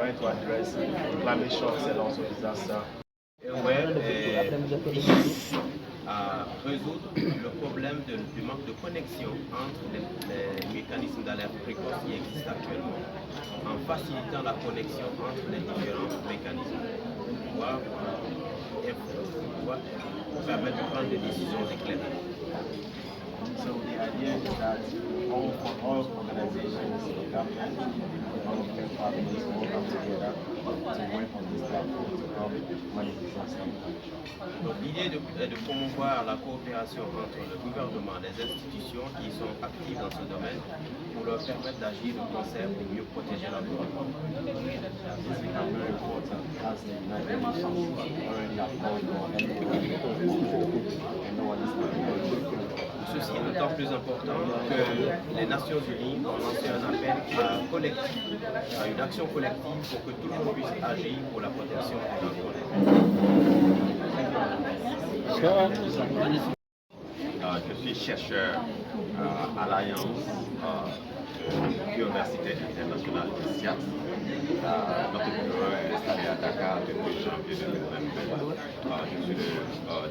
trying to address climate shocks and also disaster. Ouais, à résoudre le problème du manque de connexion entre les mécanismes d'alerte précoce qui existent actuellement, en facilitant la connexion entre les différents mécanismes pour pouvoir permettre de prendre des décisions éclairées. So the idea is that all organizations, governments, development partners all come together to work on this platform to help manage disaster management. Donc l'idée est de promouvoir la coopération entre le gouvernement, les institutions qui sont actives dans ce domaine pour leur permettre d'agir de concert pour mieux protéger l'environnement. This becomes very important as the United Nations already have called for and no one is Ceci est d'autant plus important que les Nations Unies ont lancé un appel à une action collective pour que tout le monde puisse agir pour la protection de l'environnement. Je suis chercheur à l'Alliance Université internationale de SIAT. Notre bureau est installé à Dakar depuis janvier 2022. Je suis le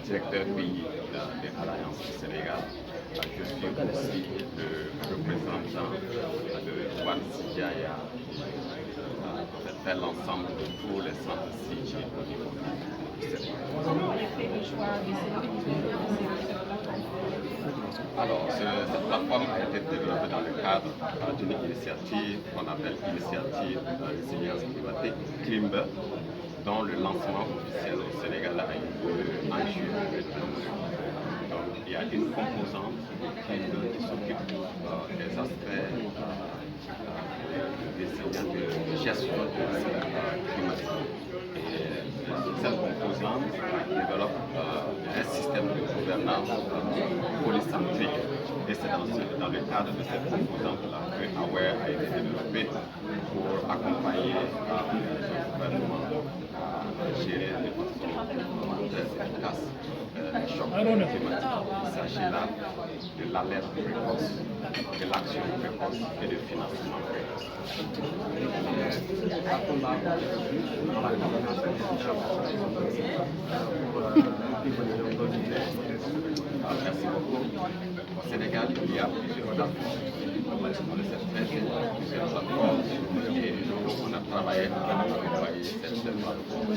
directeur pays de l'Alliance du Sénégal. Je suis aussi le représentant de One CGIA qui fait l'ensemble de tous les centres CG au niveau du Sénégal. Alors, cette plateforme a été développée dans le cadre d'une initiative qu'on appelle Initiative de résilience climatique, CLIMBE, dont le lancement officiel au Sénégal a eu lieu en juillet 2022. Donc, il y a une composante de CLIMBE qui s'occupe des aspects de gestion de risques climatiques. Cette composante développe un système de gouvernance polycentrique. Et c'est dans le cadre de cette composante-là que AWARE a été développé pour accompagner les gouvernements à gérer de façon très efficace les chocs climatiques. Il s'agit là de l'alerte précoce, de l'action précoce et du financement précoce. Merci beaucoup. Au Sénégal, il y a plusieurs plateformes. On le sait très bien, plusieurs plateformes. Et on a travaillé à accompagner cette plateforme.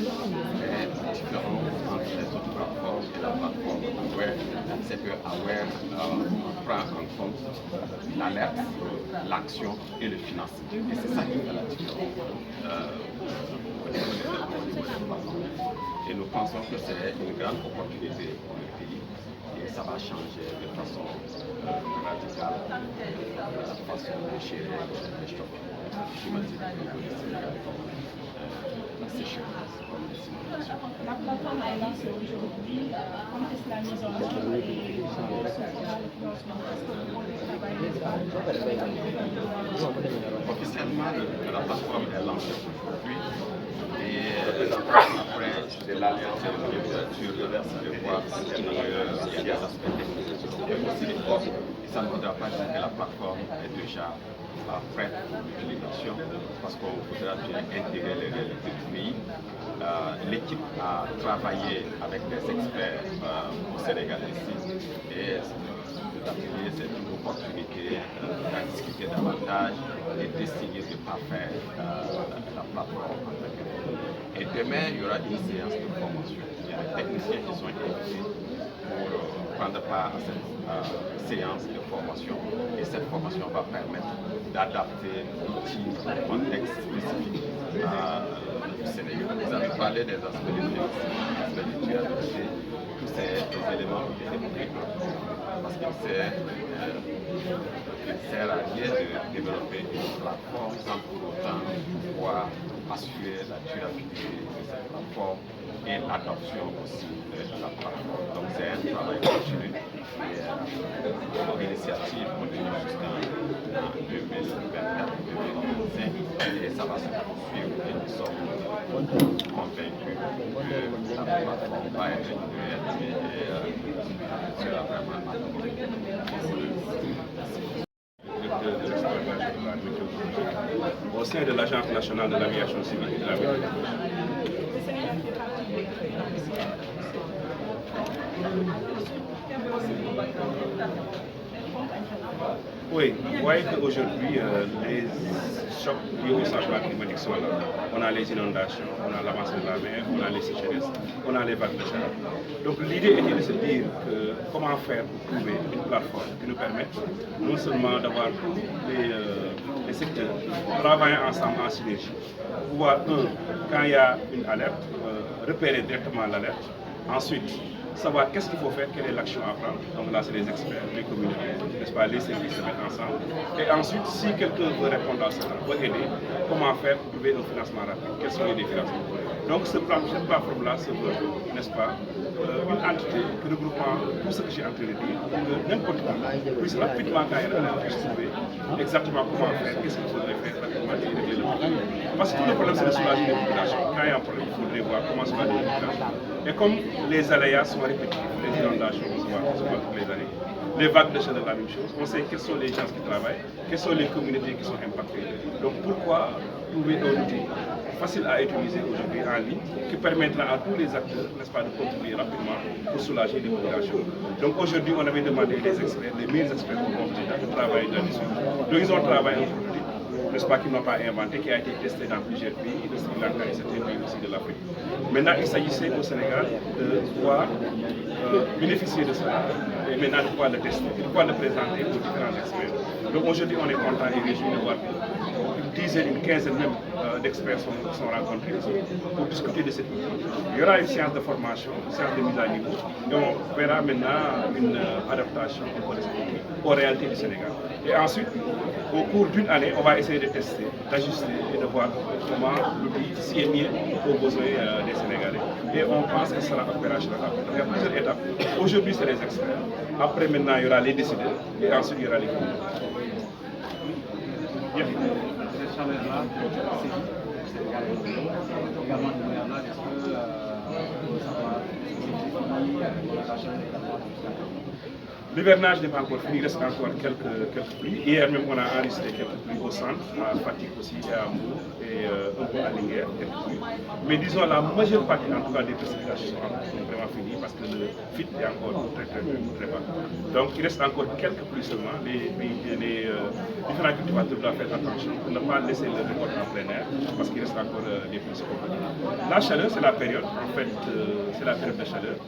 Mais la différence entre les autres plateformes et la plateforme AWARE, c'est que AWARE prend en compte l'alerte, l'action et le financement. Et c'est ça qui fait la différence. Et nous pensons que c'est une grande opportunité pour le pays et ça va changer de façon radicale la façon de gérer les chocs climatiques au niveau du Sénégal, la sécheresse, comme les inondations. La plateforme est lancée aujourd'hui. Quand est-ce la mise en œuvre et comment se fera le financement? Est-ce que vous comptez travailler? Officiellement, la plateforme est lancée aujourd'hui. Et après, c'est l'alliance de l'ouverture de voir s'il y a des aspects techniques et aussi des formes. Et ça ne voudra pas dire que la plateforme est déjà prête pour l'utilisation parce qu'on voudra bien intégrer les réalités du pays. L'équipe a travaillé avec des experts au Sénégal ici et cet atelier, c'est une opportunité d'en discuter davantage et d'essayer de parfaire la plateforme. Et demain, il y aura une séance de formation. Il y a des techniciens qui sont invités pour prendre part à cette séance de formation. Et cette formation va permettre d'adapter l'outil au contexte spécifique du Sénégal. Vous avez parlé des aspects de financement, des aspects de durabilité. Tous ces éléments ont été pris parce qu'il ne sert à rien de développer une plateforme sans pour autant pouvoir assurer la durabilité de cette plateforme et l'adoption aussi de la plateforme. Donc c'est un travail continu et l'initiative continue jusqu'en 2024-2025 et ça va se poursuivre et nous sommes convaincus que la plateforme va être une réalité et sera vraiment de l'exploitation de l'agriculture. au sein de l'Agence nationale de l'aviation civile et de la météo. Le Sénégal fait partie des pays bénéficiaires. Oui, vous voyez qu'aujourd'hui, les chocs liés au changement climatique sont là. On a les inondations, on a l'avancée de la mer, on a les sécheresses, on a les vagues de chaleur. Donc l'idée était de se dire que comment faire pour trouver une plateforme qui nous permette non seulement d'avoir tous les secteurs travaillant ensemble en synergie, pouvoir, quand il y a une alerte, repérer directement l'alerte, ensuite savoir qu'est-ce qu'il faut faire, quelle est l'action à prendre. Donc là, c'est les experts, les communautés, n'est-ce pas, les services se mettent ensemble. Et ensuite, si quelqu'un veut répondre à cela, veut aider, comment faire pour trouver un financement rapide, quels sont les financements. Donc cette plateforme-là se veut, n'est-ce pas, une entité regroupant tout ce que j'ai en train de dire, pour que n'importe qui puisse rapidement, quand il y a un puisse trouver exactement comment faire, qu'est-ce qu'il faudrait faire rapidement et régler le problème. Parce que tout le problème, c'est de soulager les populations. Quand il y a un problème, il faudrait voir comment soulager les populations. Et comme les aléas sont répétitifs, les inondations, on se voit toutes les années, les vagues de chaleur, la même chose, on sait quels sont les gens qui travaillent, quelles sont les communautés qui sont impactées. Donc pourquoi trouver un outil facile à utiliser aujourd'hui en ligne qui permettra à tous les acteurs, n'est-ce pas, de contribuer rapidement pour soulager les populations. Donc aujourd'hui, on avait demandé les experts, les meilleurs experts au monde déjà de travailler là-dessus. Donc ils ont travaillé un produit, n'est-ce pas, qu'ils n'ont pas inventé, qui a été testé dans plusieurs pays, le Sri Lanka et certains pays aussi de l'Afrique. Maintenant, il s'agissait au Sénégal de pouvoir bénéficier de cela et maintenant de pouvoir le tester, de pouvoir le présenter aux différents experts. Donc aujourd'hui, on est content et réjoui de voir une dizaine, une quinzaine même d'experts sont rencontrés ici pour discuter de cette outil. Il y aura une séance de formation, une séance de mise à niveau et on verra maintenant une adaptation de cette outil aux réalités du Sénégal. Et ensuite, au cours d'une année, on va essayer de tester, d'ajuster et de voir comment l'outil s'y est mis aux besoins des Sénégalais. Et on pense que ce sera opérationnel. Donc il y a plusieurs étapes. Aujourd'hui, c'est les experts. Après, maintenant, il y aura les décideurs et ensuite, il y aura les communes. Cette chaleur-là, c'est également de manière là, est-ce que ça va fini, la chaleur L'hivernage n'est pas encore fini, il reste encore quelques pluies. Hier même, on a enregistré quelques pluies au centre, à Fatick aussi, et à Mbour, et un peu à Linguère, quelques pluies. Mais disons, la majeure partie, en tout cas, des précipitations sont vraiment finies parce que le fit est encore très bas. Donc, il reste encore quelques pluies seulement. Les différents cultivateurs doivent faire attention pour ne pas laisser le récolte en plein air parce qu'il reste encore des pluies. La chaleur, c'est la période, en fait, c'est la période de chaleur.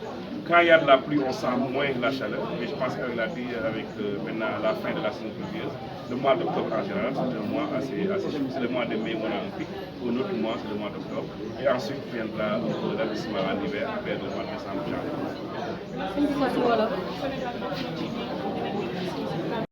Quand il y a de la pluie, on sent moins la chaleur, mais je pense qu'avec la pluie, avec maintenant la fin de la saison pluvieuse, le mois d'octobre en général, c'est un mois assez chaud. C'est le mois de mai, on a un pic, un autre mois, c'est le mois d'octobre, et ensuite viendra l'avancement en hiver vers le mois de décembre.